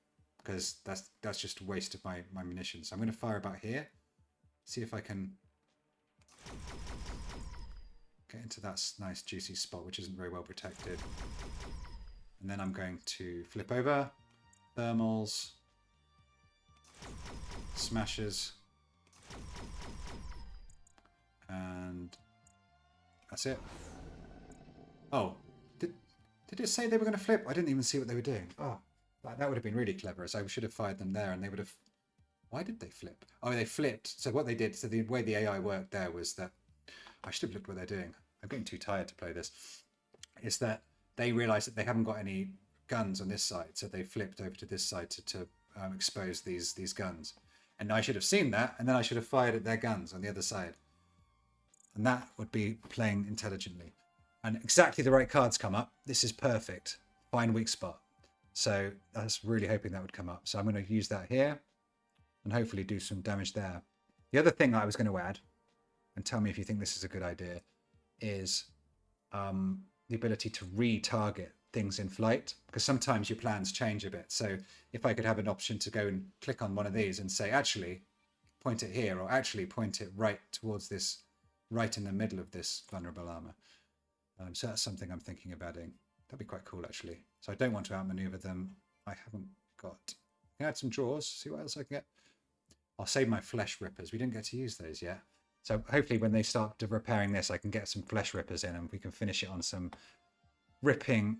because that's just a waste of my munitions. So I'm going to fire about here, see if I can get into that nice juicy spot, which isn't very well protected. And then I'm going to flip over, thermals, smashes, and that's it. Oh, did it say they were going to flip? I didn't even see what they were doing. Oh, that would have been really clever. So I should have fired them there and they would have... Why did they flip? Oh, they flipped. So what they did, so the way the AI worked there was that... I should have looked what they're doing. I'm getting too tired to play this. Is that they realised that they haven't got any guns on this side. So they flipped over to this side to expose these guns. And I should have seen that. And then I should have fired at their guns on the other side. And that would be playing intelligently. And exactly the right cards come up. This is perfect. Find weak spot. So I was really hoping that would come up. So I'm going to use that here and hopefully do some damage there. The other thing I was going to add, and tell me if you think this is a good idea, is the ability to re-target things in flight, because sometimes your plans change a bit. So if I could have an option to go and click on one of these and say, actually, point it here, or actually point it right towards this, right in the middle of this vulnerable armor. So that's something I'm thinking about doing. That'd be quite cool, actually. So I don't want to outmaneuver them. I haven't got... I can add some draws, see what else I can get. I'll save my flesh rippers. We didn't get to use those yet. So hopefully when they start repairing this, I can get some flesh rippers in and we can finish it on some ripping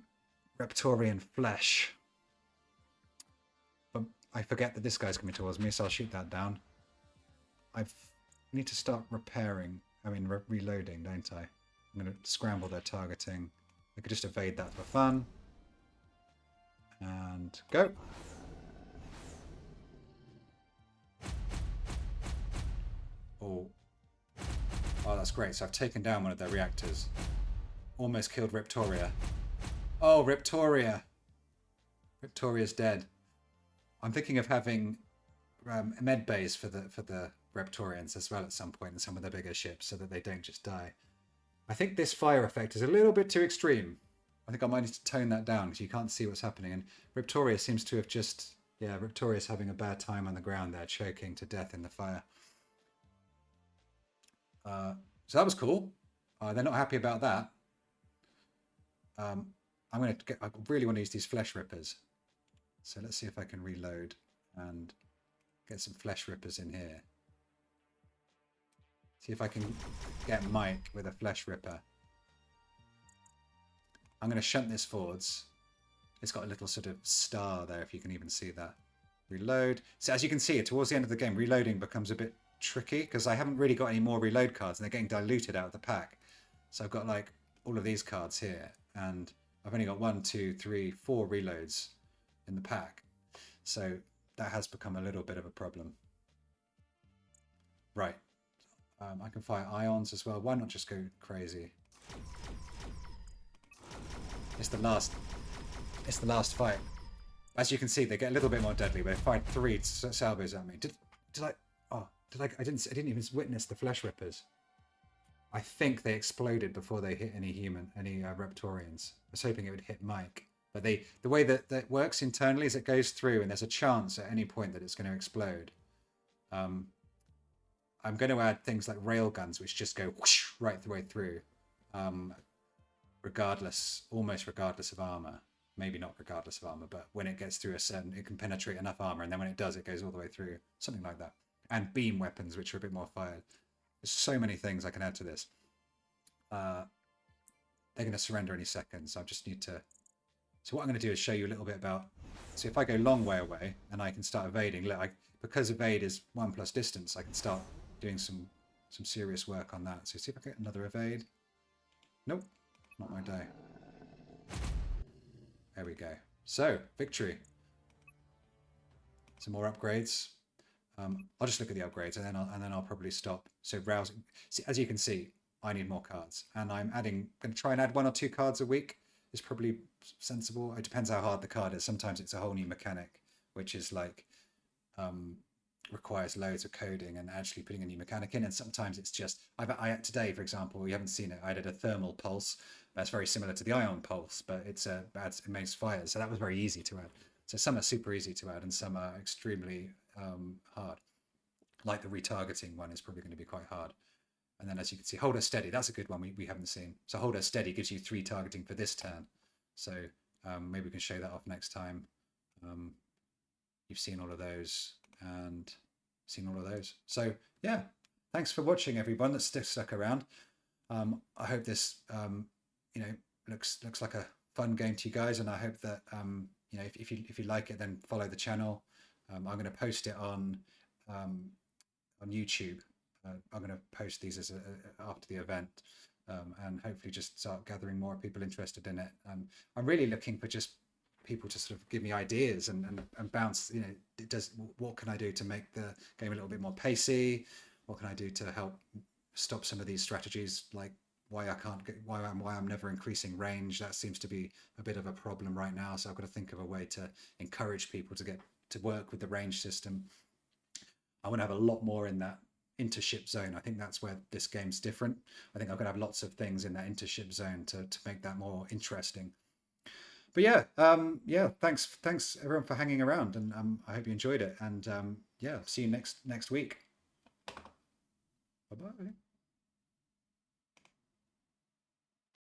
Reptorian flesh. But I forget that this guy's coming towards me, so I'll shoot that down. I need to start repairing, reloading, don't I? I'm going to scramble their targeting. I could just evade that for fun. And go. Oh, that's great. So I've taken down one of their reactors. Almost killed Reptoria. Oh, Reptoria. Reptoria's dead. I'm thinking of having med bays for the Reptorians as well at some point in some of the bigger ships so that they don't just die. I think this fire effect is a little bit too extreme. I think I might need to tone that down because you can't see what's happening. And Reptoria seems to have just... Yeah, Reptoria's having a bad time on the ground there, choking to death in the fire. So that was cool. They're not happy about that. I really want to use these flesh rippers. So let's see if I can reload and get some flesh rippers in here. See if I can get Mike with a flesh ripper. I'm going to shunt this forwards. It's got a little sort of star there, if you can even see that. Reload. So as you can see, towards the end of the game, reloading becomes a bit tricky because I haven't really got any more reload cards and they're getting diluted out of the pack. So I've got like all of these cards here and I've only got 1, 2, 3, 4 reloads in the pack. So that has become a little bit of a problem. Right. I can fire ions as well. Why not just go crazy? It's the last fight. As you can see, they get a little bit more deadly. They fired 3 salvos at me. I didn't even witness the flesh rippers. I think they exploded before they hit any Reptorians. I was hoping it would hit Mike. But the way that works internally is it goes through and there's a chance at any point that it's going to explode. I'm going to add things like railguns, which just go whoosh right the way through, almost regardless of armor. Maybe not regardless of armor, but when it gets through it can penetrate enough armor, and then when it does, it goes all the way through. Something like that. And beam weapons, which are a bit more fired. There's so many things I can add to this. They're going to surrender any second, so I just need to... So what I'm going to do is show you a little bit about... So if I go long way away, and I can start evading, look, because evade is 1+ distance, I can start doing some serious work on that. So see if I get another evade. Nope, not my day. There we go. So, victory. Some more upgrades. I'll just look at the upgrades and then I'll probably stop. So browsing. See, as you can see, I need more cards, and I'm going to try and add 1 or 2 cards a week. Is probably sensible. It depends how hard the card is. Sometimes it's a whole new mechanic, which is like requires loads of coding and actually putting a new mechanic in. And sometimes it's just today, for example, you haven't seen it. I added a thermal pulse. That's very similar to the ion pulse, but it makes fires. So that was very easy to add. So some are super easy to add, and some are extremely hard. Like the retargeting one is probably going to be quite hard. And then as you can see, hold her steady. That's a good one we haven't seen. So hold her steady gives you 3 targeting for this turn. So maybe we can show that off next time. You've seen all of those and seen all of those. So yeah, thanks for watching, everyone that's still stuck around. I hope this looks like a fun game to you guys, and I hope that if you like it, then follow the channel. I'm going to post it on YouTube. I'm going to post these after the event, and hopefully just start gathering more people interested in it. I'm really looking for just people to sort of give me ideas and bounce. What can I do to make the game a little bit more pacey? What can I do to help stop some of these strategies, like why I'm never increasing range? That seems to be a bit of a problem right now. So I've got to think of a way to encourage people to get to work with the range system. I want to have a lot more in that intership zone. I think that's where this game's different. I think I'm going to have lots of things in that intership zone to make that more interesting. But yeah, thanks everyone for hanging around, and I hope you enjoyed it. And yeah, see you next week. Bye bye.